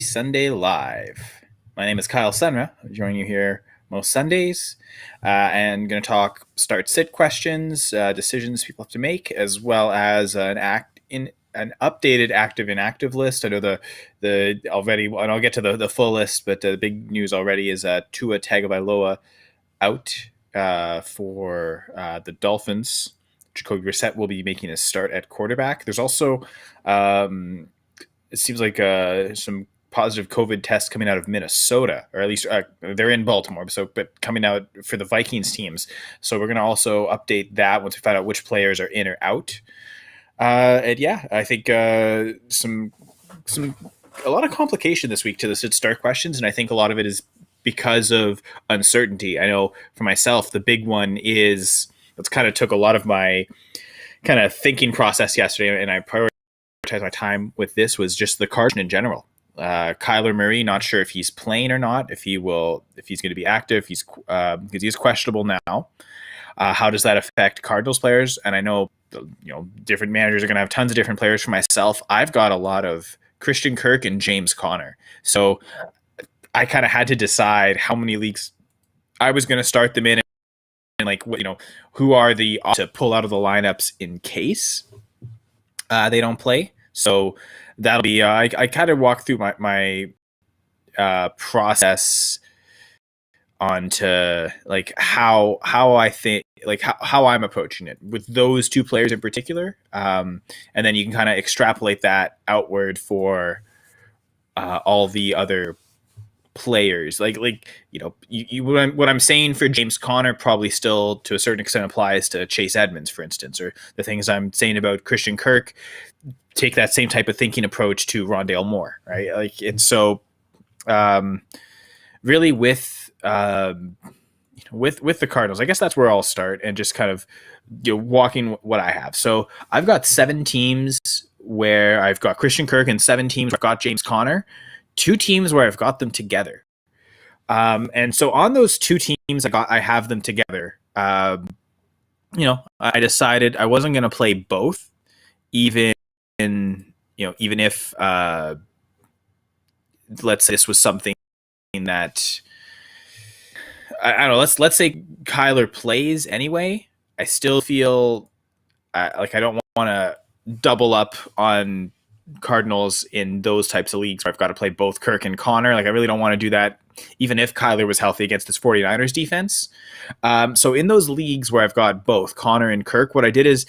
Sunday Live. My name is Kyle Senra. I'm joining you here most Sundays and going to talk start-sit questions, decisions people have to make, as well as an updated active-inactive list. I know the already, and I'll get to the full list, but the big news already is Tua Tagovailoa out for the Dolphins. Jacoby Brissett will be making a start at quarterback. There's also it seems like some positive COVID tests coming out of Minnesota, or at least they're in Baltimore. But coming out for the Vikings teams. So we're going to also update that once we find out which players are in or out. And yeah, I think a lot of complication this week to the sit start questions, and I think a lot of it is because of uncertainty. I know for myself, the big one is that's kind of took a lot of my kind of thinking process yesterday, and I prioritized my time with this was just the Cardinals in general. Kyler Murray, not sure if he's playing or not, if he's going to be active. Because he's questionable now. How does that affect Cardinals players? And I know different managers are going to have tons of different players. For myself, I've got a lot of Christian Kirk and James Conner. So I kind of had to decide how many leagues I was going to start them in, and who are the to pull out of the lineups in case they don't play. So that'll be I kind of walk through my process onto how I think how I'm approaching it with those two players in particular, and then you can kind of extrapolate that outward for all the other players. What I'm saying for James Conner probably still to a certain extent applies to Chase Edmonds, for instance, or the things I'm saying about Christian Kirk. Take that same type of thinking approach to Rondale Moore, right? Really with the Cardinals, I guess that's where I'll start and just kind of walking what I have. So I've got 7 teams where I've got Christian Kirk, and 7 teams where I've got James Conner. 2 teams where I've got them together. And so on those 2 teams, I have them together. I decided I wasn't going to play both, even if let's say this was something that I don't know. Let's say Kyler plays anyway. I still feel like I don't want to double up on Cardinals in those types of leagues where I've got to play both Kirk and Conner. I really don't want to do that, even if Kyler was healthy against this 49ers defense. So in those leagues where I've got both Conner and Kirk, what I did is,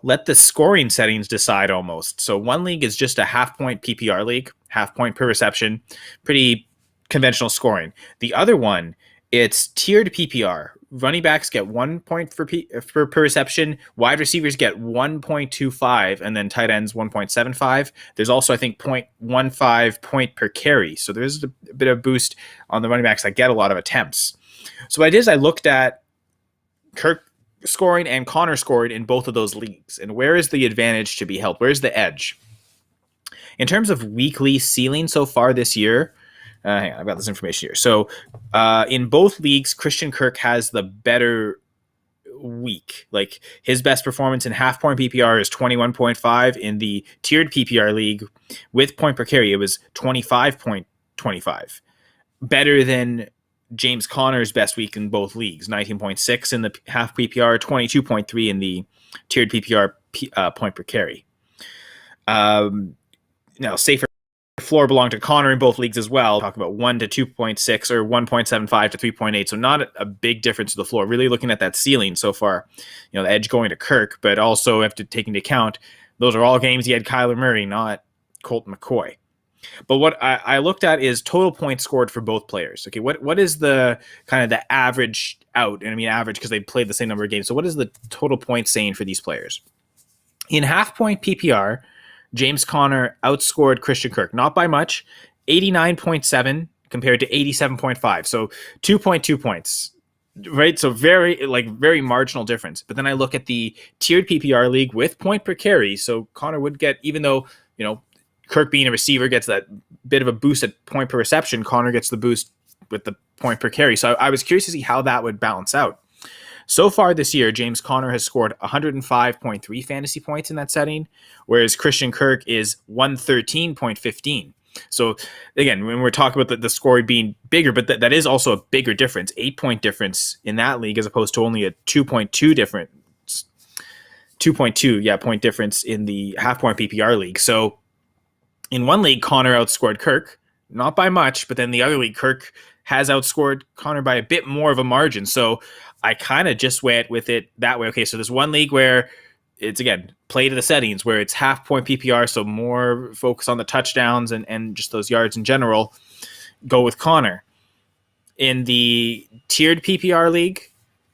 let the scoring settings decide almost. So one league is just a half-point PPR league, half point per reception, pretty conventional scoring. The other one, it's tiered PPR. Running backs get 1 point per reception. Wide receivers get 1.25, and then tight ends 1.75. There's also, I think, 0.15 point per carry. So there's a bit of boost on the running backs that get a lot of attempts. So what I did is I looked at Kirk scoring and Conner scoring in both of those leagues, and where is the advantage to be held? Where's the edge? In terms of weekly ceiling so far this year, hang on, I've got this information here. So in both leagues, Christian Kirk has the better week. His best performance in half-point PPR is 21.5. In the tiered PPR league with point per carry, it was 25.25. Better than James Conner's best week in both leagues, 19.6 in the half PPR, 22.3 in the tiered PPR point per carry. Now, safer floor belonged to Conner in both leagues as well. Talk about 1 to 2.6 or 1.75 to 3.8. So not a big difference to the floor. Really looking at that ceiling so far, the edge going to Kirk, but also have to take into account those are all games he had Kyler Murray, not Colt McCoy. But what I looked at is total points scored for both players. Okay, what is the kind of the average out? And I mean average because they played the same number of games. So what is the total points saying for these players? In half-point PPR, James Conner outscored Christian Kirk, not by much, 89.7 compared to 87.5. So 2.2 points, right? So very marginal difference. But then I look at the tiered PPR league with point per carry. So Conner would get, even though, Kirk being a receiver gets that bit of a boost at point per reception, Conner gets the boost with the point per carry. So I was curious to see how that would balance out. So far this year, James Conner has scored 105.3 fantasy points in that setting, whereas Christian Kirk is 113.15. So again, when we're talking about the score being bigger, but that is also a bigger difference, 8-point difference in that league as opposed to only a 2.2 point difference in the half point PPR league. So in one league, Connor outscored Kirk, not by much, but then the other league, Kirk has outscored Connor by a bit more of a margin. So I kind of just went with it that way. Okay, so there's one league where it's, again, play to the settings, where it's half point PPR, so more focus on the touchdowns and just those yards in general. Go with Connor. In the tiered PPR league,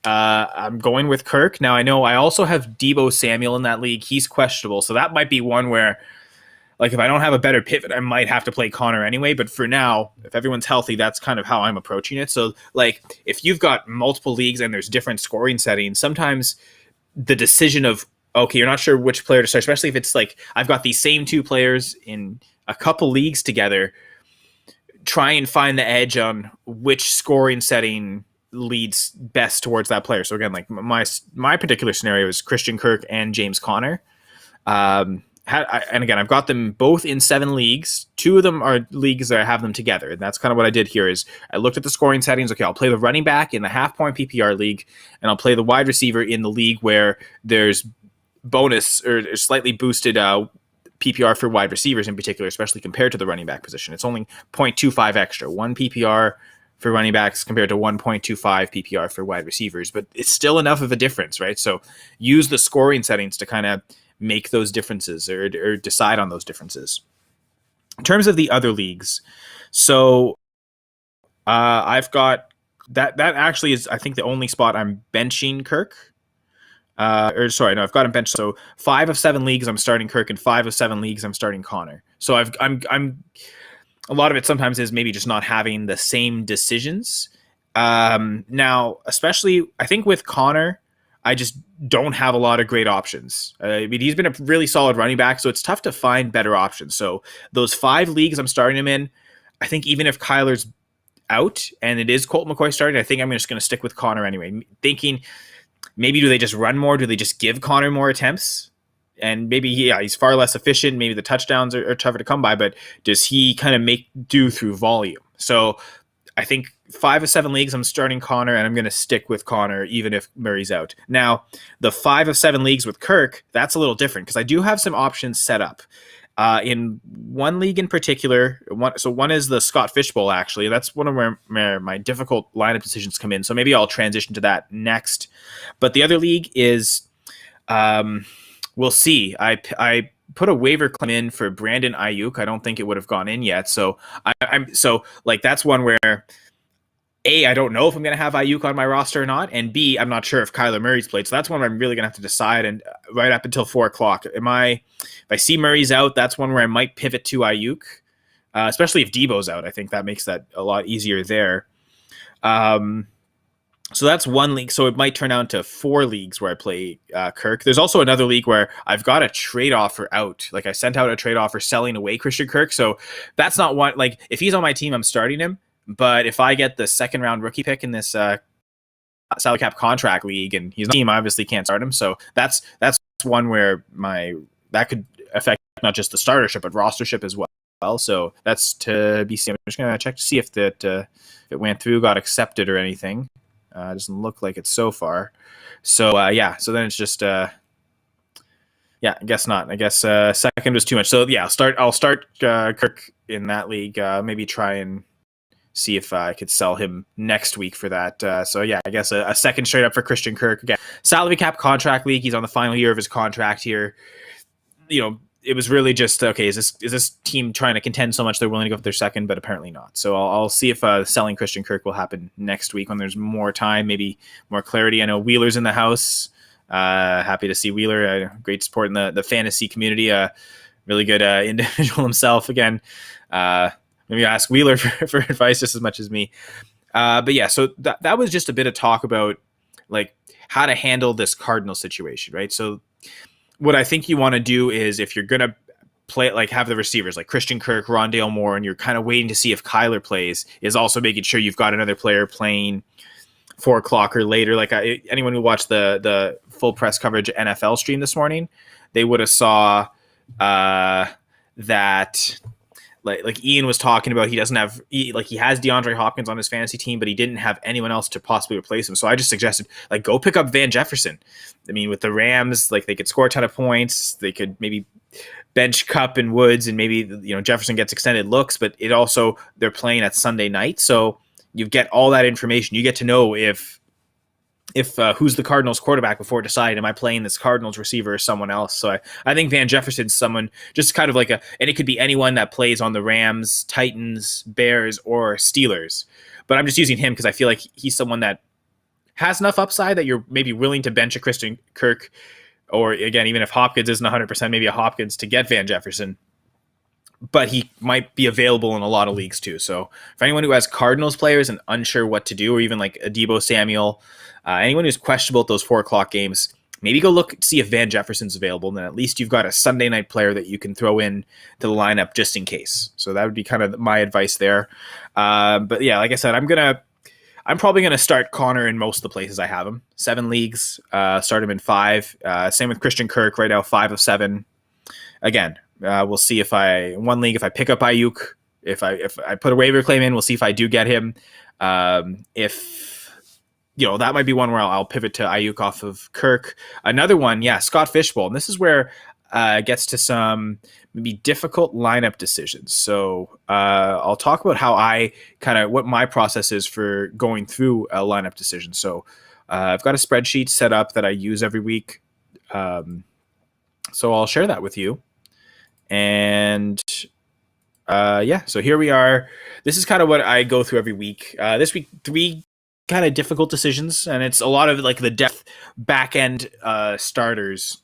I'm going with Kirk. Now, I know I also have Deebo Samuel in that league. He's questionable, so that might be one where, like, if I don't have a better pivot, I might have to play Connor anyway. But for now, if everyone's healthy, that's kind of how I'm approaching it. So, like, if you've got multiple leagues and there's different scoring settings, sometimes the decision of, okay, you're not sure which player to start, especially if it's like I've got these same two players in a couple leagues together, try and find the edge on which scoring setting leads best towards that player. So again, like my particular scenario is Christian Kirk and James Conner. And again, I've got them both in 7 leagues. 2 of them are leagues that I have them together. And that's kind of what I did here is I looked at the scoring settings. Okay, I'll play the running back in the half point PPR league, and I'll play the wide receiver in the league where there's bonus or slightly boosted PPR for wide receivers in particular, especially compared to the running back position. It's only 0.25 extra, 1 PPR for running backs compared to 1.25 PPR for wide receivers, but it's still enough of a difference, right? So use the scoring settings to kind of make those differences or decide on those differences. In terms of the other leagues, so I've got that actually is, I think, the only spot I'm benching Kirk. I've got him benched. So 5 of 7 leagues I'm starting Kirk, and 5 of 7 leagues I'm starting Connor. So I'm a lot of it sometimes is maybe just not having the same decisions. Now, especially I think with Connor, I just don't have a lot of great options. I mean, he's been a really solid running back, so it's tough to find better options. So those 5 leagues I'm starting him in, I think even if Kyler's out and it is Colt McCoy starting, I think I'm just going to stick with Connor anyway, thinking maybe do they just run more? Do they just give Connor more attempts? And maybe, he's far less efficient. Maybe the touchdowns are tougher to come by, but does he kind of make do through volume? So I think 5 of 7 leagues I'm starting Connor, and I'm going to stick with Connor even if Murray's out. Now, the 5 of 7 leagues with Kirk, that's a little different because I do have some options set up. In one league in particular, one is the Scott Fish Bowl, actually. That's one of where my difficult lineup decisions come in. So maybe I'll transition to that next. But the other league is, we'll see. I put a waiver claim in for Brandon Ayuk. I don't think it would have gone in yet. So that's one where A, I don't know if I'm going to have Ayuk on my roster or not, and B, I'm not sure if Kyler Murray's played. So that's one where I'm really going to have to decide. And right up until 4:00, if I see Murray's out, that's one where I might pivot to Ayuk, especially if Deebo's out. I think that makes that a lot easier there. So that's one league. So it might turn out to 4 leagues where I play Kirk. There's also another league where I've got a trade offer out. Like I sent out a trade offer selling away Christian Kirk. So that's not one, like if he's on my team, I'm starting him. But if I get the 2nd round rookie pick in this salary cap contract league and he's on the team, I obviously can't start him. So that's one where that could affect not just the startership, but rostership as well. So that's to be seen. I'm just going to check to see if it went through, got accepted or anything. Doesn't look like it so far. So so then it's just I guess not. I guess 2nd was too much. So yeah, I'll start Kirk in that league. Maybe try and see if I could sell him next week for that. I guess a 2nd straight up for Christian Kirk. Again, salary cap contract league. He's on the final year of his contract here. It was really just, okay, is this team trying to contend so much they're willing to go for their 2nd, but apparently not. So I'll see if selling Christian Kirk will happen next week when there's more time, maybe more clarity. I know Wheeler's in the house. Happy to see Wheeler. Great support in the fantasy community. Really good individual himself. Again, maybe ask Wheeler for advice just as much as me. So that was just a bit of talk about like how to handle this Cardinal situation, right? So what I think you want to do is if you're going to play, like have the receivers like Christian Kirk, Rondale Moore, and you're kind of waiting to see if Kyler plays, is also making sure you've got another player playing 4:00 or later. Like anyone who watched the full press coverage NFL stream this morning, they would have saw that like Ian was talking about, he doesn't have he has DeAndre Hopkins on his fantasy team, but he didn't have anyone else to possibly replace him. So I just suggested like go pick up Van Jefferson. I mean, with the Rams, like they could score a ton of points. They could maybe bench Kupp and Woods, and maybe Jefferson gets extended looks, but it also they're playing at Sunday night, so you get all that information. You get to know if who's the Cardinals quarterback before deciding, am I playing this Cardinals receiver or someone else? So I think Van Jefferson's someone just kind of like and it could be anyone that plays on the Rams, Titans, Bears, or Steelers. But I'm just using him because I feel like he's someone that has enough upside that you're maybe willing to bench a Christian Kirk, or again, even if Hopkins isn't 100%, maybe a Hopkins to get Van Jefferson. But he might be available in a lot of leagues too. So for anyone who has Cardinals players and unsure what to do, or even like a Deebo Samuel, anyone who's questionable at those 4:00 games, maybe go look see if Van Jefferson's available. And then at least you've got a Sunday night player that you can throw in to the lineup just in case. So that would be kind of my advice there. But yeah, like I said, I'm probably going to start Connor in most of the places I have him. 7 leagues, start him in 5. Same with Christian Kirk right now, 5 of 7. Again, we'll see if in one league, if I pick up Ayuk, if I put a waiver claim in, we'll see if I do get him. If that might be one where I'll pivot to Ayuk off of Kirk. Another one, yeah, Scott Fishbowl. And this is where it gets to some maybe difficult lineup decisions. So I'll talk about how what my process is for going through a lineup decision. So I've got a spreadsheet set up that I use every week. So I'll share that with you. And so here we are. This is kind of what I go through every week. This week, 3 kind of difficult decisions, and it's a lot of like the depth back end starters.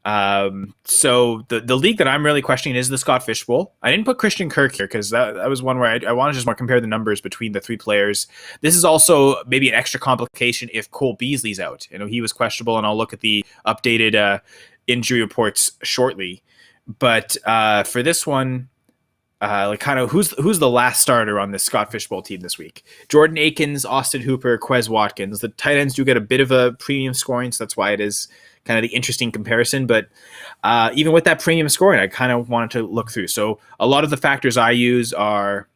So the league that I'm really questioning is the Scott Fishbowl. I didn't put Christian Kirk here because that was one where I want to just more compare the numbers between the 3 players. This is also maybe an extra complication if Cole Beasley's out. He was questionable, and I'll look at the updated injury reports shortly. But for this one, who's the last starter on this Scott Fishbowl team this week? Jordan Akins, Austin Hooper, Quez Watkins. The tight ends do get a bit of a premium scoring, so that's why it is kind of the interesting comparison. But even with that premium scoring, I kind of wanted to look through. So a lot of the factors I use are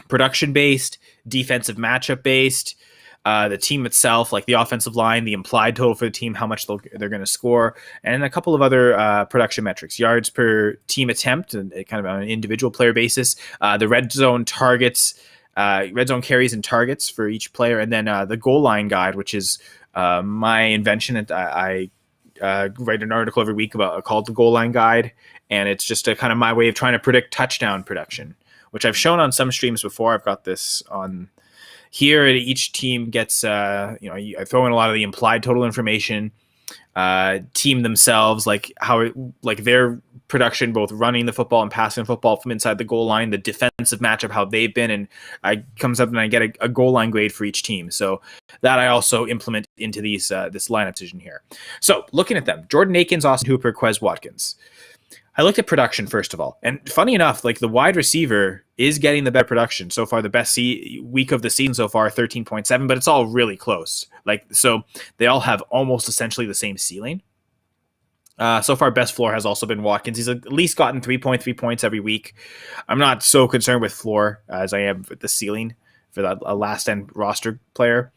production-based, defensive matchup-based, the team itself, like the offensive line, the implied total for the team, how much they're going to score, and a couple of other production metrics, yards per team attempt, and kind of on an individual player basis, the red zone targets, red zone carries and targets for each player, and then the goal line guide, which is my invention. I write an article every week called the goal line guide, and it's just a kind of my way of trying to predict touchdown production, which I've shown on some streams before. I've got this on here. Each team gets, I throw in a lot of the implied total information, team themselves, like their production, both running the football and passing the football from inside the goal line, the defensive matchup, how they've been, and I comes up and I get a goal line grade for each team. So that I also implement into this lineup decision here. So looking at them, Jordan Akins, Austin Hooper, Quez Watkins. I looked at production first of all, and funny enough, like the wide receiver is getting the better production so far. The best week of the season so far, 13.7, but it's all really close. So they all have almost essentially the same ceiling. So far, best floor has also been Watkins. He's at least gotten 3.3 points every week. I'm not so concerned with floor as I am with the ceiling for that last end roster player.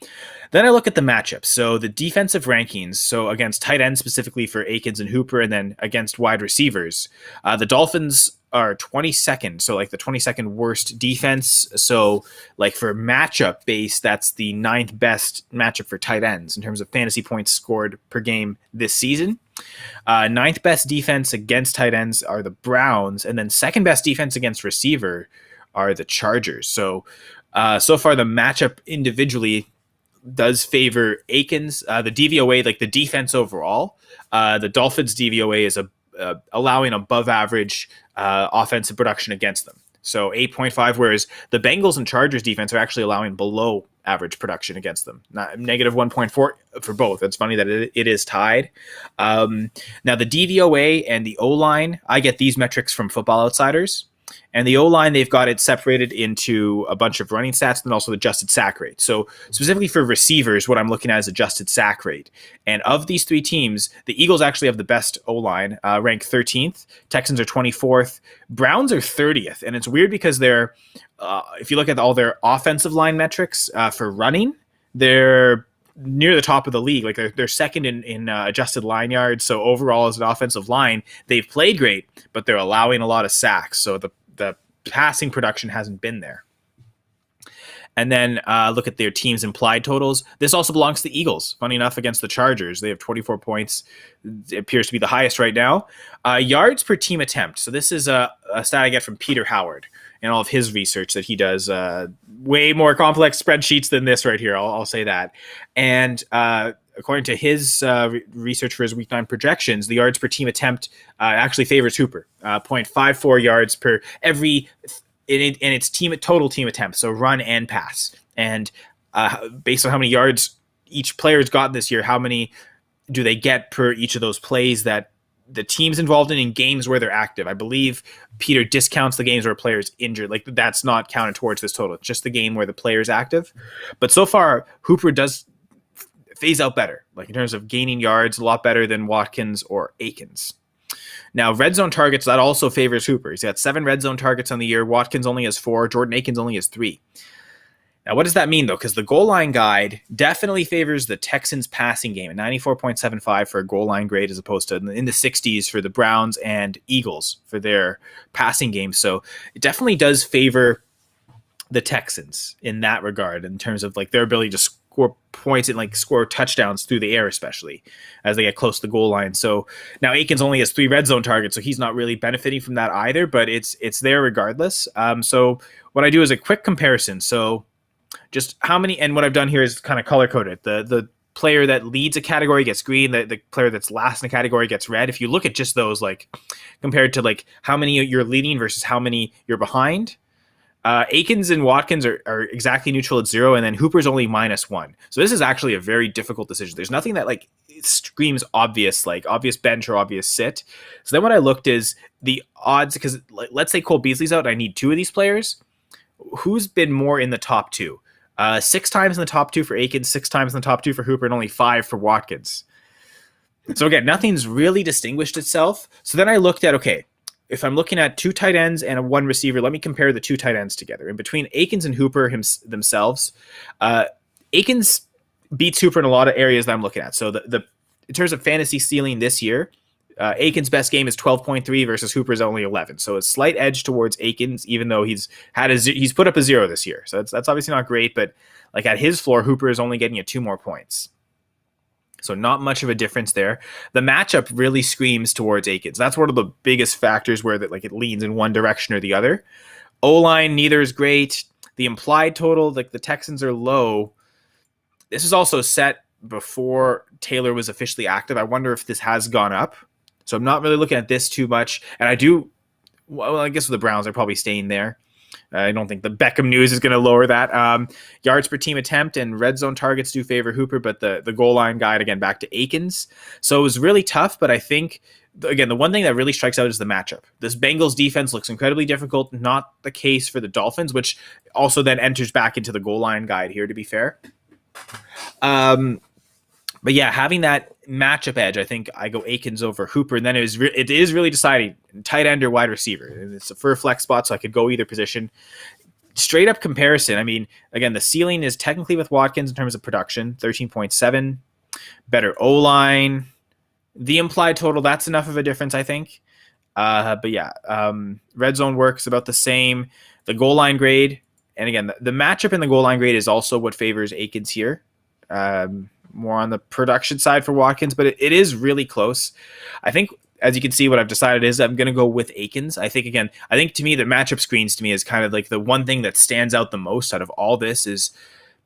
Then I look at the matchups. So the defensive rankings. So against tight ends specifically for Akins and Hooper, and then against wide receivers, the Dolphins are 22nd. So like the 22nd worst defense. So like for matchup base, that's the 9th best matchup for tight ends in terms of fantasy points scored per game this season. 9th best defense against tight ends are the Browns, and then 2nd best defense against receiver are the Chargers. So far the matchup individually does favor Akins. The DVOA, like the defense overall, the Dolphins DVOA is allowing above average offensive production against them. So 8.5, whereas the Bengals and Chargers defense are actually allowing below average production against them. Not negative 1.4 for both. It's funny that it is tied. Now the DVOA and the O-line, I get these metrics from Football Outsiders. And the O-line, they've got it separated into a bunch of running stats and also the adjusted sack rate. So specifically for receivers, what I'm looking at is adjusted sack rate. And of these three teams, the Eagles actually have the best O-line, ranked 13th. Texans are 24th. Browns are 30th. And it's weird because they're, if you look at all their offensive line metrics for running, they're near the top of the league. Like they're second in adjusted line yards. So overall as an offensive line, they've played great, but they're allowing a lot of sacks. So the passing production hasn't been there. And then look at their team's implied totals. This also belongs to the Eagles. Funny enough, against the Chargers, they have 24 points. It appears to be the highest right now. Yards per team attempt. So this is a stat I get from Peter Howard and all of his research that he does. Way more complex spreadsheets than this right here. I'll say that. And according to his research for his Week 9 projections, the yards per team attempt actually favors Hooper. 0.54 yards per every in its total team attempts, so run and pass. And based on how many yards each player's gotten this year, how many do they get per each of those plays that the team's involved in games where they're active. I believe Peter discounts the games where a player's injured. Like that's not counted towards this total. It's just the game where the player's active. But so far, Hooper does phase out better, like in terms of gaining yards, a lot better than Watkins or Akins. Now, red zone targets, that also favors Hooper. He's got 7 red zone targets on the year. Watkins only has 4. Jordan Akins only has 3. Now, what does that mean, though? Because the goal line guide definitely favors the Texans passing game at 94.75 for a goal line grade, as opposed to in the 60s for the Browns and Eagles for their passing game. So it definitely does favor the Texans in that regard, in terms of like their ability to score points and like score touchdowns through the air, especially as they get close to the goal line. So now Akins only has 3 red zone targets, so he's not really benefiting from that either, but it's there regardless. So what I do is a quick comparison. So just how many, and what I've done here is kind of color coded. The player that leads a category gets green. The player that's last in a category gets red. If you look at just those, like compared to like how many you're leading versus how many you're behind, Akins and Watkins are exactly neutral at 0, and then Hooper's only -1. So this is actually a very difficult decision. There's nothing that like screams obvious, like obvious bench or obvious sit. So then what I looked is the odds, because like, let's say Cole Beasley's out, I need 2 of these players. Who's been more in the top 2? 6 times in the top 2 for Akins, 6 times in the top 2 for Hooper, and only 5 for Watkins. So again, nothing's really distinguished itself. So then I looked at, okay, if I'm looking at 2 tight ends and a 1 receiver, let me compare the 2 tight ends together. In between Akins and Hooper themselves, Akins beats Hooper in a lot of areas that I'm looking at. So in terms of fantasy ceiling this year, Akins' best game is 12.3 versus Hooper's only 11. So a slight edge towards Akins, even though he's put up a 0 this year. So that's obviously not great, but like at his floor, Hooper is only getting 2 more points. So not much of a difference there. The matchup really screams towards Akins. That's one of the biggest factors where it leans in one direction or the other. O-line, neither is great. The implied total, like the Texans are low. This is also set before Taylor was officially active. I wonder if this has gone up. So I'm not really looking at this too much. And I guess with the Browns, they're probably staying there. I don't think the Beckham news is going to lower that. Yards per team attempt and red zone targets do favor Hooper, but the goal line guide, again, back to Akins. So it was really tough, but I think, again, the one thing that really strikes out is the matchup. This Bengals defense looks incredibly difficult. Not the case for the Dolphins, which also then enters back into the goal line guide here, to be fair. But yeah, having that matchup edge, I think I go Akins over Hooper, and then it is really deciding tight end or wide receiver. And it's for a flex spot, so I could go either position. Straight up comparison, I mean, again, the ceiling is technically with Watkins in terms of production, 13.7, better O-line. The implied total, that's enough of a difference, I think. But yeah, red zone works about the same. The goal line grade, and again, the matchup in the goal line grade is also what favors Akins here. More on the production side for Watkins, but it is really close. I think, as you can see, what I've decided is I'm going to go with Akins. I think to me, the matchup screens to me is kind of like the one thing that stands out the most out of all this is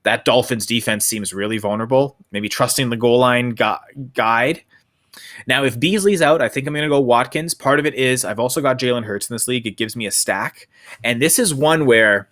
that Dolphins defense seems really vulnerable, maybe trusting the goal line guide. Now, if Beasley's out, I think I'm going to go Watkins. Part of it is I've also got Jalen Hurts in this league. It gives me a stack. And this is one where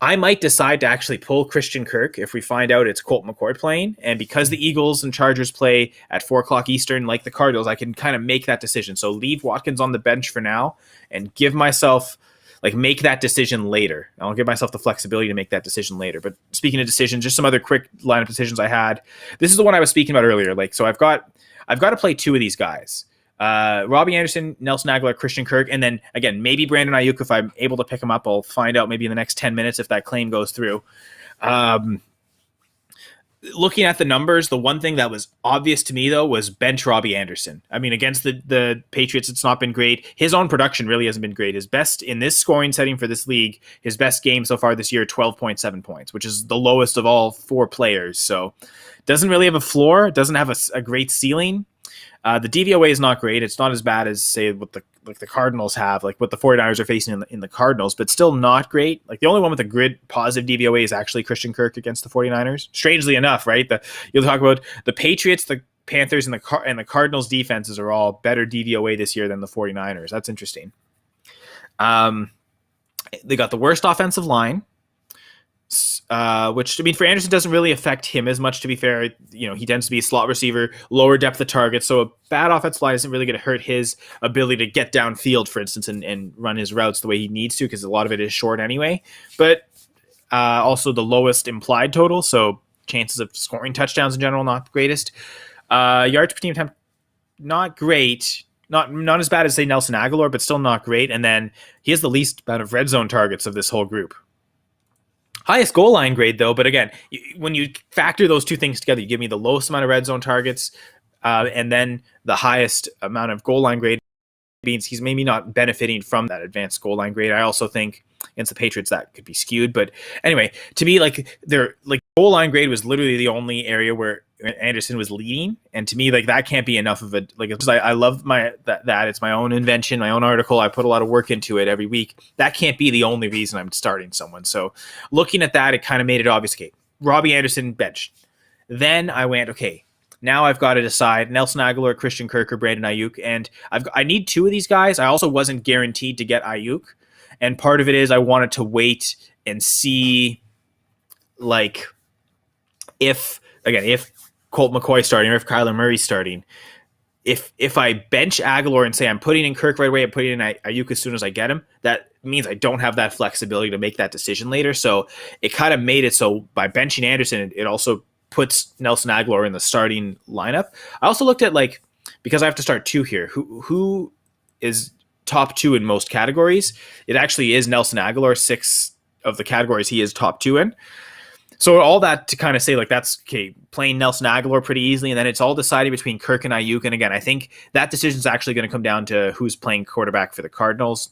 I might decide to actually pull Christian Kirk if we find out it's Colt McCoy playing. And because the Eagles and Chargers play at 4 o'clock Eastern, like the Cardinals, I can kind of make that decision. So leave Watkins on the bench for now and give myself like make that decision later. I'll give myself the flexibility to make that decision later. But speaking of decisions, just some other quick lineup decisions I had. This is the one I was speaking about earlier. Like, so I've got to play two of these guys. Robbie Anderson, Nelson Aguilar, Christian Kirk, and then again, maybe Brandon Ayuk if I'm able to pick him up. I'll find out maybe in the next 10 minutes if that claim goes through. Looking at the numbers, the one thing that was obvious to me, though, was bench Robbie Anderson. I mean, against the Patriots, it's not been great. His own production really hasn't been great. His best in this scoring setting for this league, his best game so far this year, 12.7 points, which is the lowest of all four players. So doesn't really have a floor, doesn't have a great ceiling. The DVOA is not great. It's not as bad as, say, what the Cardinals have, like what the 49ers are facing in the Cardinals, but still not great. Like the only one with a grid positive DVOA is actually Christian Kirk against the 49ers. Strangely enough, right? You'll talk about the Patriots, the Panthers, and the Cardinals defenses are all better DVOA this year than the 49ers. That's interesting. They got the worst offensive line. Which, I mean, for Anderson doesn't really affect him as much, to be fair. You know, he tends to be a slot receiver, lower depth of target, so a bad offensive line isn't really going to hurt his ability to get downfield, for instance, and run his routes the way he needs to, because a lot of it is short anyway. But also the lowest implied total, so chances of scoring touchdowns in general, not the greatest. Yards per team attempt, not great. Not as bad as, say, Nelson Aguilar, but still not great. And then he has the least amount of red zone targets of this whole group. Highest goal line grade, though, but again, when you factor those two things together, you give me the lowest amount of red zone targets and then the highest amount of goal line grade. Means he's maybe not benefiting from that advanced goal line grade. I also think against the Patriots that could be skewed. But anyway, to me, like goal line grade was literally the only area where Anderson was leading, and to me, like that can't be enough of a I love that it's my own invention, my own article. I put a lot of work into it every week. That can't be the only reason I'm starting someone. So looking at that, it kind of made it obvious. Okay, Robbie Anderson benched. Then I went, okay, now I've got to decide Nelson Aguilar, Christian Kirk, or Brandon Ayuk, and I need two of these guys. I also wasn't guaranteed to get Ayuk, and part of it is I wanted to wait and see, like, if Colt McCoy starting or if Kyler Murray starting. If I bench Aguilar and say I'm putting in Kirk right away, I'm putting in Ayuk as soon as I get him, that means I don't have that flexibility to make that decision later. So it kind of made it so by benching Anderson, it also puts Nelson Aguilar in the starting lineup. I also looked at, like, because I have to start two here, who is top two in most categories. It actually is Nelson Aguilar. 6 of the categories he is top 2 in. So all that to kind of say, like, that's okay, playing Nelson Aguilar pretty easily, and then it's all decided between Kirk and Ayuk. And again, I think that decision is actually going to come down to who's playing quarterback for the Cardinals.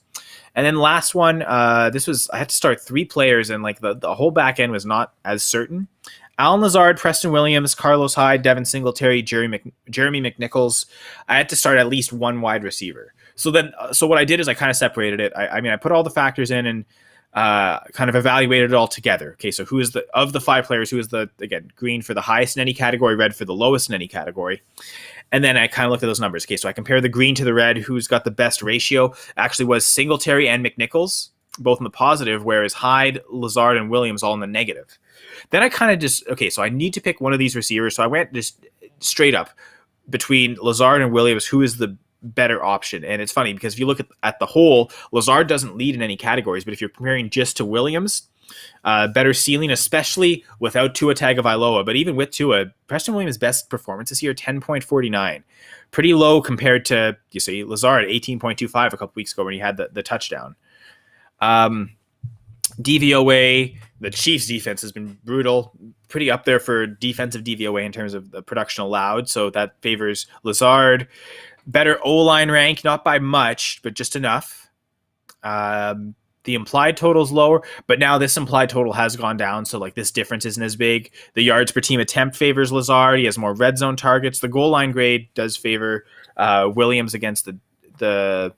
And then last one, I had to start 3 players, and like the whole back end was not as certain. Alan Lazard, Preston Williams, Carlos Hyde, Devin Singletary, Jeremy McNichols. I had to start at least one wide receiver. So what I did is I kind of separated it. I put all the factors in and kind of evaluated it all together. Okay, so who is of the 5 players, who is again, green for the highest in any category, red for the lowest in any category. And then I kind of looked at those numbers. Okay, so I compare the green to the red. Who's got the best ratio actually was Singletary and McNichols, both in the positive, whereas Hyde, Lazard, and Williams all in the negative. Then I kind of just, okay, so I need to pick one of these receivers. So I went just straight up between Lazard and Williams, who is the better option. And it's funny because if you look at the whole, Lazard doesn't lead in any categories, but if you're comparing just to Williams, better ceiling, especially without Tua Tagovailoa. But even with Tua, Preston Williams' best performance this year, 10.49. Pretty low compared to, you see, Lazard, 18.25 a couple weeks ago when he had the touchdown. DVOA, the Chiefs' defense has been brutal, pretty up there for defensive DVOA in terms of the production allowed, so that favors Lazard. Better O-line rank, not by much, but just enough. The implied total's lower, but now this implied total has gone down, so like this difference isn't as big. The yards per team attempt favors Lazard. He has more red zone targets. The goal line grade does favor Williams against the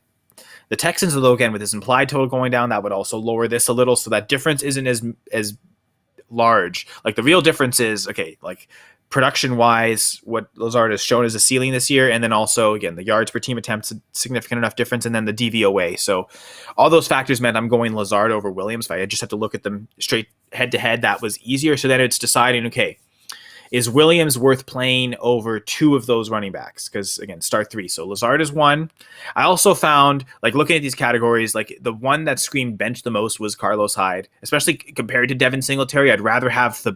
Texans, although again with his implied total going down, that would also lower this a little, so that difference isn't as large. Like the real difference is, okay, like production-wise, what Lazard has shown as a ceiling this year, and then also, again, the yards per team attempts a significant enough difference, and then the DVOA. So all those factors meant I'm going Lazard over Williams. If I just had to look at them straight head-to-head, that was easier. So then it's deciding, okay, Is Williams worth playing over two of those running backs? Because again, start three. So Lazard is one. I also found, like, looking at these categories, like the one that screamed bench the most was Carlos Hyde, especially compared to Devin Singletary. I'd rather have the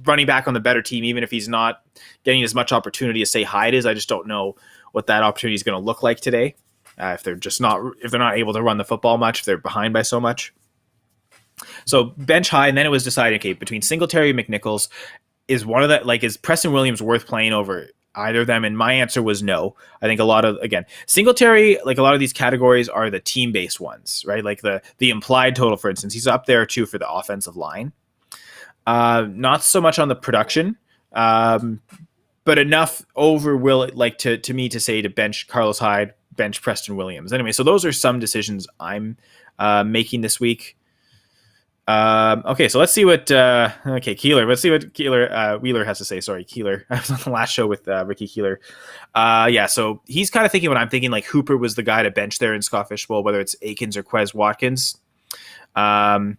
running back on the better team, even if he's not getting as much opportunity as say Hyde is. I just don't know what that opportunity is going to look like today. If they're not able to run the football much, if they're behind by so much. So bench Hyde, and then it was decided, okay, between Singletary and McNichols, is one of the, like, is Preston Williams worth playing over either of them? And my answer was no. I think a lot of, again, Singletary, like a lot of these categories are the team-based ones, right? Like the implied total, for instance, he's up there too for the offensive line. Not so much on the production, but enough over to me to say to bench Carlos Hyde, bench Preston Williams. Anyway, so those are some decisions I'm making this week. Okay, so let's see what Keeler. Let's see what Wheeler has to say. Sorry, Keeler. I was on the last show with Ricky Keeler. So he's kind of thinking what I'm thinking. Like Hooper was the guy to bench there in Scott Fishbowl, whether it's Akins or Quez Watkins. And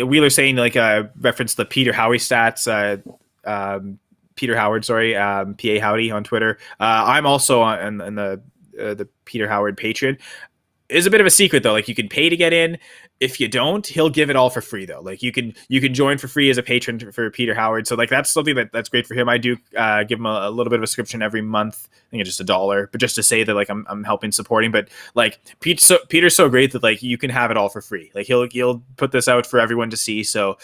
Wheeler saying, like, reference the Peter Howey stats. Peter Howard, sorry, PA Howdy on Twitter. I'm also on the Peter Howard Patreon. It's a bit of a secret though. Like, you can pay to get in. If you don't, he'll give it all for free though. Like, you can join for free as a patron for Peter Howard. So like, that's something that's great for him. I do give him a little bit of a subscription every month. I think it's just $1, but just to say that, like, I'm helping supporting. But like, Peter's so great that, like, you can have it all for free. Like, he'll put this out for everyone to see. So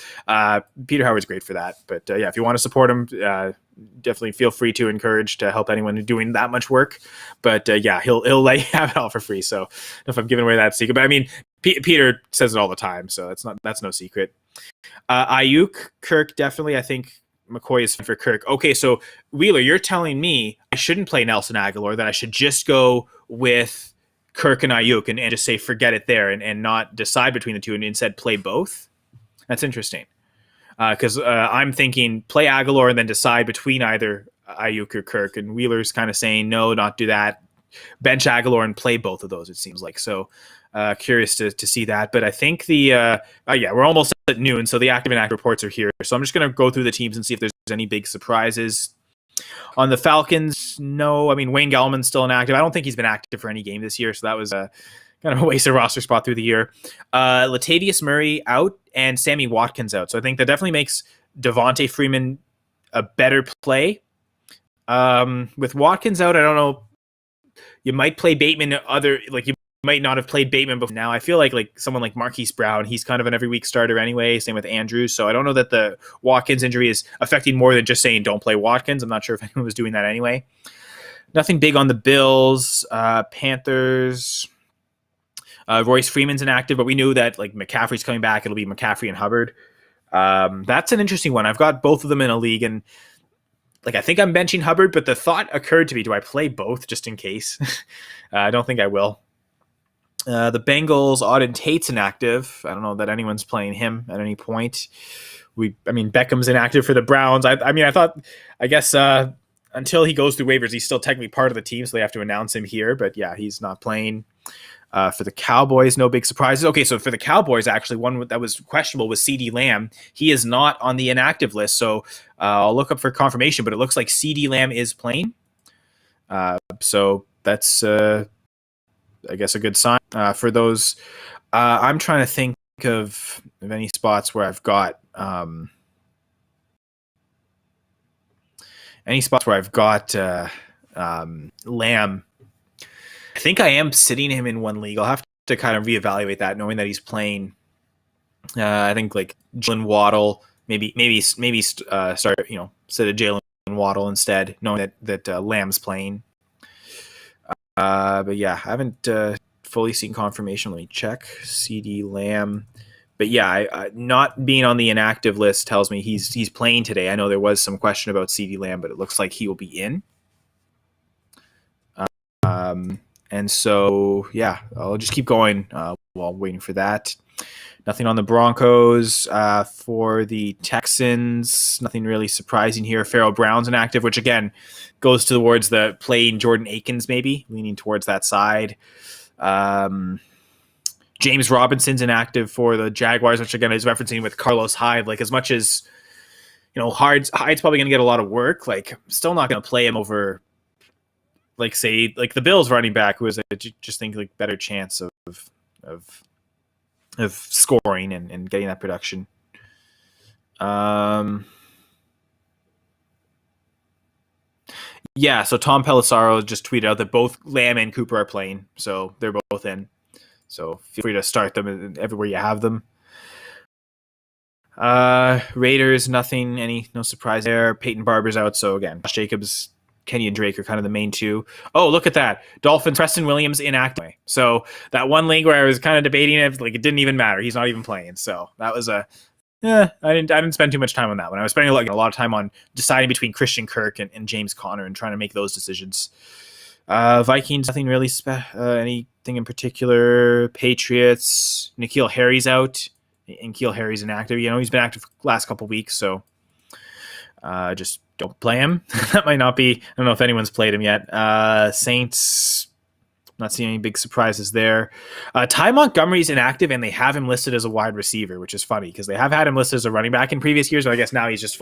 Peter Howard's great for that. But if you want to support him, definitely feel free to encourage to help anyone doing that much work. But he'll let you have it all for free. So I don't know if I'm giving away that secret, but I mean, Peter says it all the time, so that's no secret. Ayuk, Kirk, definitely. I think McCoy is for Kirk. Okay, so Wheeler, you're telling me I shouldn't play Nelson Aguilar, that I should just go with Kirk and Ayuk and just say forget it there and not decide between the two and instead play both? That's interesting. Because I'm thinking play Aguilar and then decide between either Ayuk or Kirk, and Wheeler's kind of saying no, not do that. Bench Aguilar and play both of those, it seems like. So curious to see that. But I think we're almost at noon, so the active and inactive reports are here. So I'm just going to go through the teams and see if there's any big surprises. On the Falcons, no. I mean, Wayne Gallman's still inactive. I don't think he's been active for any game this year, so that was kind of a wasted roster spot through the year. Latavius Murray out and Sammy Watkins out. So I think that definitely makes Devontae Freeman a better play. With Watkins out, I don't know. You might play Bateman. You might not have played Bateman before now. I feel like someone like Marquise Brown, he's kind of an every week starter anyway. Same with Andrews. So I don't know that the Watkins injury is affecting more than just saying don't play Watkins. I'm not sure if anyone was doing that anyway. Nothing big on the Bills, Panthers. Royce Freeman's inactive, but we knew that like McCaffrey's coming back. It'll be McCaffrey and Hubbard. That's an interesting one. I've got both of them in a league, and like, I think I'm benching Hubbard, but the thought occurred to me, do I play both just in case? I don't think I will. The Bengals, Auden Tate's inactive. I don't know that anyone's playing him at any point. Beckham's inactive for the Browns. I guess until he goes through waivers, he's still technically part of the team, so they have to announce him here. But yeah, he's not playing. For the Cowboys, no big surprises. Okay, so for the Cowboys, actually, one that was questionable was CeeDee Lamb. He is not on the inactive list, so I'll look up for confirmation, but it looks like CeeDee Lamb is playing. So that's, I guess, a good sign for those. I'm trying to think of any spots where I've got Lamb. I think I am sitting him in one league. I'll have to kind of reevaluate that, knowing that he's playing. I think like Jalen Waddle, maybe start sit a Jalen Waddle instead, knowing that Lamb's playing. But yeah, I haven't fully seen confirmation. Let me check CeeDee Lamb. But yeah, I not being on the inactive list tells me he's playing today. I know there was some question about CeeDee Lamb, but it looks like he will be in. And so, yeah, I'll just keep going while waiting for that. Nothing on the Broncos. For the Texans, nothing really surprising here. Pharaoh Brown's inactive, which, again, goes towards the playing Jordan Akins, maybe, leaning towards that side. James Robinson's inactive for the Jaguars, which, again, is referencing with Carlos Hyde. Like, as much as Hyde's probably going to get a lot of work. Like, I'm still not going to play him over, like, say, like the Bills running back, who has just think like better chance of scoring and getting that production. Yeah, so Tom Pelissaro just tweeted out that both Lamb and Cooper are playing, so they're both in. So feel free to start them everywhere you have them. Raiders, no surprise there. Peyton Barber's out, so again, Josh Jacobs, Kenny and Drake are kind of the main two. Oh, look at that. Dolphins, Preston Williams inactive. So that one league where I was kind of debating it, like it didn't even matter. He's not even playing. So that was I didn't spend too much time on that one. I was spending a lot of time on deciding between Christian Kirk and James Conner and trying to make those decisions. Vikings, nothing really anything in particular. Patriots, N'Keal Harry's out. And N'Keal Harry's inactive. He's been active the last couple weeks, so just don't play him. That might not be. I don't know if anyone's played him yet. Saints, not seeing any big surprises there. Ty Montgomery's inactive, and they have him listed as a wide receiver, which is funny because they have had him listed as a running back in previous years, but I guess now he's just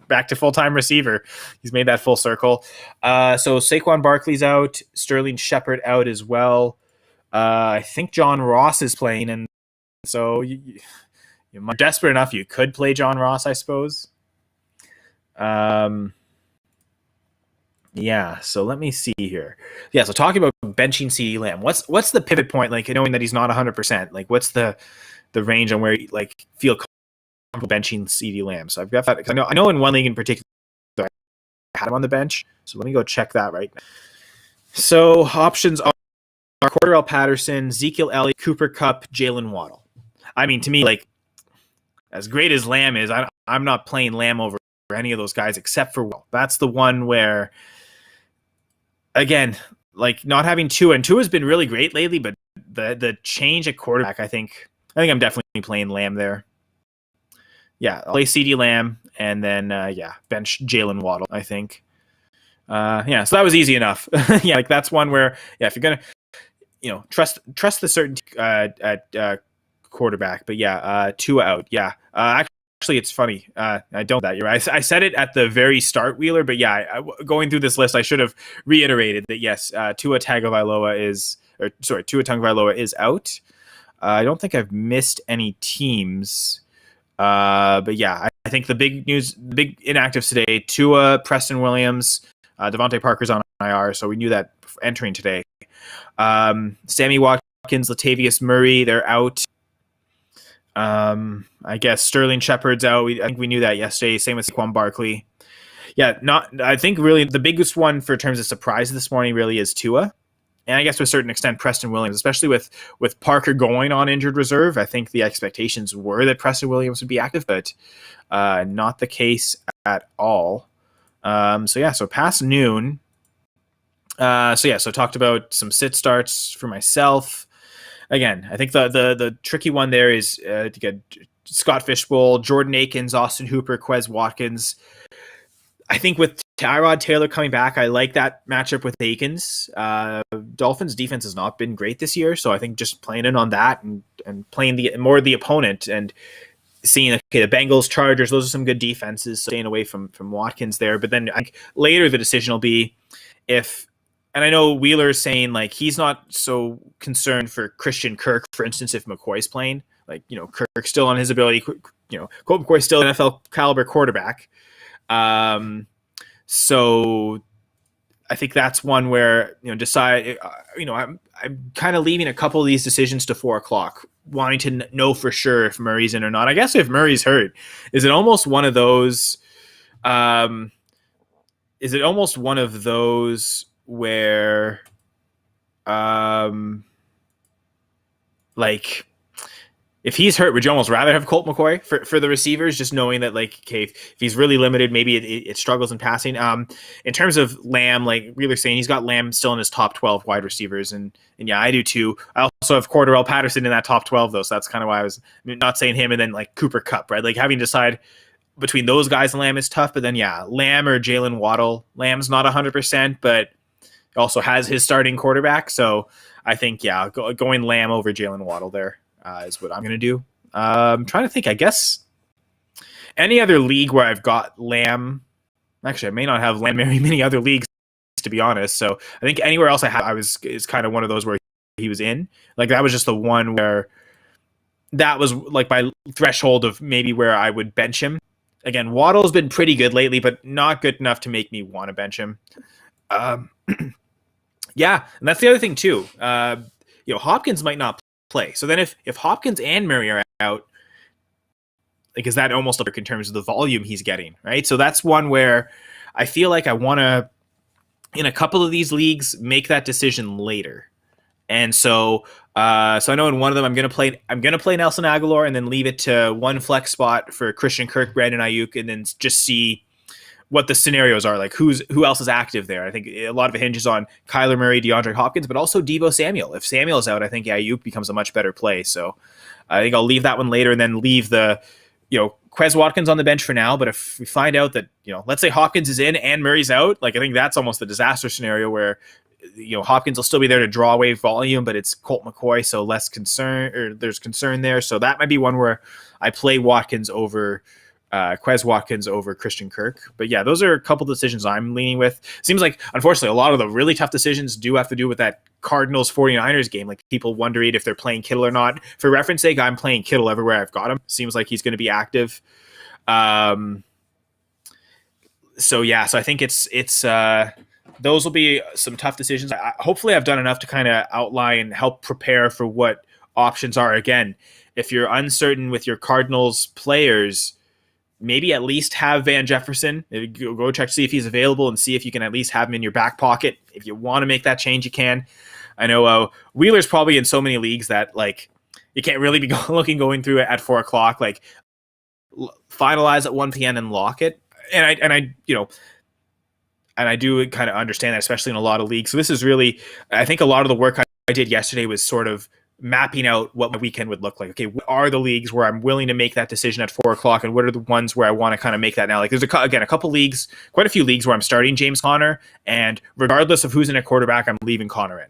back to full-time receiver. He's made that full circle. So Saquon Barkley's out. Sterling Shepard out as well. I think John Ross is playing, and so you're desperate enough, you could play John Ross, I suppose. Yeah, so let me see here. Yeah, so talking about benching CeeDee Lamb, what's the pivot point, like knowing that he's not 100%? Like, what's the range on where you like feel comfortable benching CeeDee Lamb? So I've got that. I know in one league in particular, I had him on the bench. So let me go check that right now. So options are Cordarrelle Patterson, Ezekiel Elliott, Cooper Kupp, Jalen Waddle. I mean, to me, like, as great as Lamb is, I'm not playing Lamb over any of those guys except for Waddle. That's the one where, again, like not having Tua, and Tua's been really great lately, but the change at quarterback, I think I'm definitely playing Lamb there. Yeah, I'll play CeeDee Lamb and then bench Jalen Waddle, I think. So that was easy enough. Yeah, like that's one where if you're gonna trust the certainty at quarterback, but Tua out. Actually, it's funny. I don't that. You're right. I said it at the very start, Wheeler, but going through this list, I should have reiterated that yes, Tua Tagovailoa is out. I don't think I've missed any teams. But I think the big news, the big inactives today: Tua, Preston Williams, Devontae Parker's on IR, so we knew that entering today. Sammy Watkins, Latavius Murray, they're out. I guess Sterling Shepard's out. I think we knew that yesterday. Same with Saquon Barkley. I think really the biggest one for terms of surprise this morning really is Tua. And I guess to a certain extent, Preston Williams, especially with Parker going on injured reserve. I think the expectations were that Preston Williams would be active, but not the case at all. So past noon. So talked about some sit starts for myself. Again, I think the tricky one there is to get Scott Fishbowl, Jordan Akins, Austin Hooper, Quez Watkins. I think with Tyrod Taylor coming back, I like that matchup with Akins. Dolphins defense has not been great this year, so I think just playing in on that and playing the opponent and seeing the Bengals, Chargers, those are some good defenses. So staying away from Watkins there, but then I think later the decision will be if. And I know Wheeler's saying like he's not so concerned for Christian Kirk, for instance, if McCoy's playing. Like, Kirk's still on his ability. Colt McCoy's still an NFL caliber quarterback. So I think that's one where decide. I'm kind of leaving a couple of these decisions to 4:00, wanting to know for sure if Murray's in or not. I guess if Murray's hurt, is it almost one of those? Where like if he's hurt, would you almost rather have Colt McCoy for the receivers, just knowing that like, okay, if he's really limited, maybe it struggles in passing. In terms of Lamb, like Wheeler saying, he's got Lamb still in his top 12 wide receivers, and I do too. I also have Cordarrelle Patterson in that top 12 though, so that's kind of why I was not saying him, and then like Cooper Kupp, right? Like having to decide between those guys and Lamb is tough, but then Lamb or Jalen Waddle. Lamb's not 100%, but also has his starting quarterback. So I think, going Lamb over Jalen Waddle there is what I'm going to do. I'm trying to think, I guess Any other league where I've got Lamb, actually, I may not have Lamb in many other leagues, to be honest. So I think anywhere else is kind of one of those where he was in. Like that was just the one where that was like my threshold of maybe where I would bench him. Again, Waddle's been pretty good lately, but not good enough to make me want to bench him. Yeah, and that's the other thing too. Hopkins might not play. So then if Hopkins and Murray are out, like is that almost in terms of the volume he's getting, right? So that's one where I feel like I want to, in a couple of these leagues, make that decision later. And so I know in one of them I'm gonna play Nelson Aguilar and then leave it to one flex spot for Christian Kirk, Brandon Ayuk, and then just see what the scenarios are, like who else is active there. I think a lot of it hinges on Kyler Murray, DeAndre Hopkins, but also Deebo Samuel. If Samuel's out, I think Ayuk becomes a much better play. So I think I'll leave that one later and then leave the, Quez Watkins on the bench for now. But if we find out that, let's say Hopkins is in and Murray's out, like I think that's almost a disaster scenario where, Hopkins will still be there to draw away volume, but it's Colt McCoy, so less concern, or there's concern there. So that might be one where I play Watkins over Quez Watkins over Christian Kirk. But yeah, those are a couple decisions I'm leaning with. Seems like, unfortunately, a lot of the really tough decisions do have to do with that Cardinals 49ers game. Like people wondering if they're playing Kittle or not. For reference sake, I'm playing Kittle everywhere I've got him. Seems like he's going to be active. So I think it's those will be some tough decisions. Hopefully I've done enough to kind of outline, help prepare for what options are. Again, if you're uncertain with your Cardinals players, maybe at least have Van Jefferson. Go check to see if he's available and see if you can at least have him in your back pocket. If you want to make that change, you can. I know Wheeler's probably in so many leagues that like you can't really be going through it at 4 o'clock. Like finalize at 1 p.m. and lock it. And I do kind of understand that, especially in a lot of leagues. So this is really, I think a lot of the work I did yesterday was sort of mapping out what my weekend would look like. Okay, what are the leagues where I'm willing to make that decision at 4 o'clock, and what are the ones where I want to kind of make that now? Like there's a couple leagues, quite a few leagues where I'm starting James Conner, and regardless of who's in a quarterback, I'm leaving Conner in.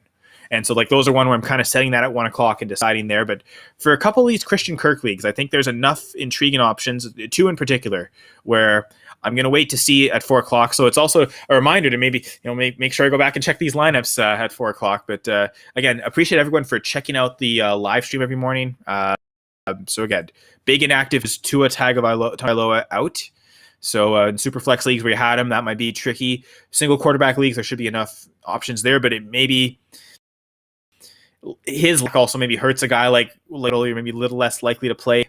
And so like those are one where I'm kind of setting that at 1 o'clock and deciding there. But for a couple of these Christian Kirk leagues, I think there's enough intriguing options, 2 in particular, where I'm going to wait to see at 4 o'clock. So it's also a reminder to maybe, make sure I go back and check these lineups at 4 o'clock. But again, appreciate everyone for checking out the live stream every morning. So again, big inactive is Tua Tagovailoa out. So in super flex leagues where you had him, that might be tricky. Single quarterback leagues, there should be enough options there, but it maybe his luck also maybe hurts a guy like maybe a little less likely to play.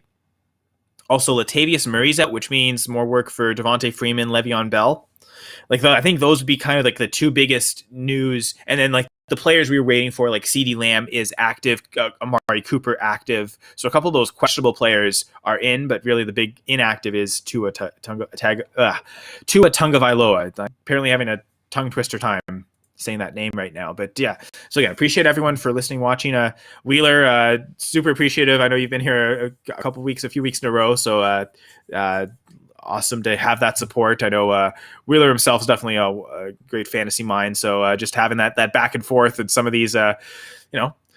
Also, Latavius Murray's out, which means more work for Devontae Freeman, Le'Veon Bell. I think those would be kind of like the 2 biggest news. And then like the players we were waiting for, like CeeDee Lamb is active, Amari Cooper active. So a couple of those questionable players are in, but really the big inactive is Tua Tagovailoa. I'm apparently having a tongue twister time saying that name right now. But yeah, so again, appreciate everyone for listening, watching. Wheeler, super appreciative. I know you've been here a few weeks in a row, so awesome to have that support. I know Wheeler himself is definitely a great fantasy mind, so just having that back and forth and some of these I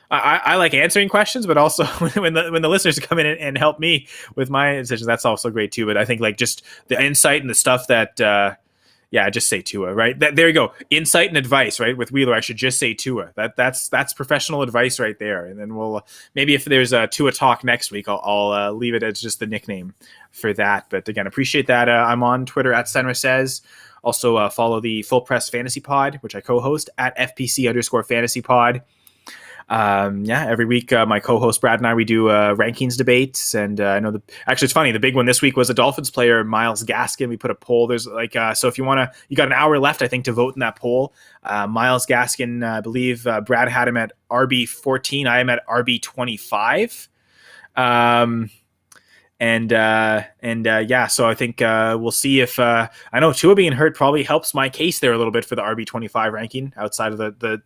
like answering questions, but also when the listeners come in and help me with my decisions, that's also great too. But I think like just the insight and the stuff that just say Tua, right? There you go. Insight and advice, right? With Wheeler, I should just say Tua. That's professional advice right there. And then we'll maybe if there's a Tua talk next week, I'll leave it as just the nickname for that. But again, appreciate that. I'm on Twitter at Senra Says. Also follow the Full Press Fantasy Pod, which I co-host at FPC_Fantasy Pod. Every week my co-host Brad and I, we do rankings debates, and I know actually it's funny, the big one this week was a Dolphins player, Myles Gaskin. We put a poll. There's so if you got an hour left, I think, to vote in that poll. Myles Gaskin, I believe Brad had him at RB14, I am at RB25. So I think we'll see if I know Tua being hurt probably helps my case there a little bit for the RB25 ranking outside of the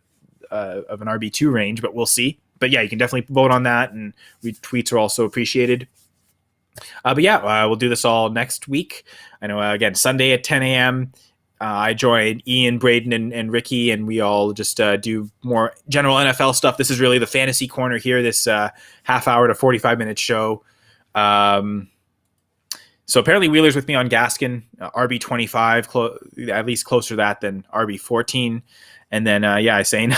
of an RB2 range, but we'll see. But yeah, you can definitely vote on that, and retweets are also appreciated. We'll do this all next week. I know, again, Sunday at 10 a.m. I join Ian, Braden, and Ricky, and we all just do more general NFL stuff. This is really the fantasy corner here, this half hour to 45-minute show. So apparently Wheeler's with me on Gaskin, RB25, at least closer to that than RB14. And then, I saying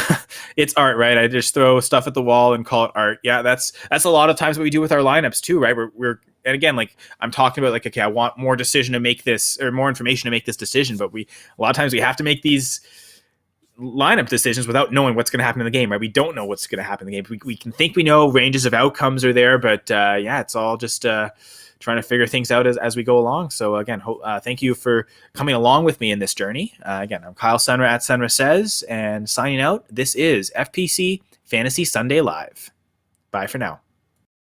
it's art, right? I just throw stuff at the wall and call it art. Yeah, that's a lot of times what we do with our lineups too, right? We're and again, like I'm talking about, like, okay, I want more decision to make this, or more information to make this decision, but a lot of times we have to make these lineup decisions without knowing what's going to happen in the game, right? We don't know what's going to happen in the game. We can think we know ranges of outcomes are there, but it's all just trying to figure things out as we go along. So again, thank you for coming along with me in this journey. Again, I'm Kyle Senra at Senra Says, and signing out. This is FPC Fantasy Sunday Live. Bye for now.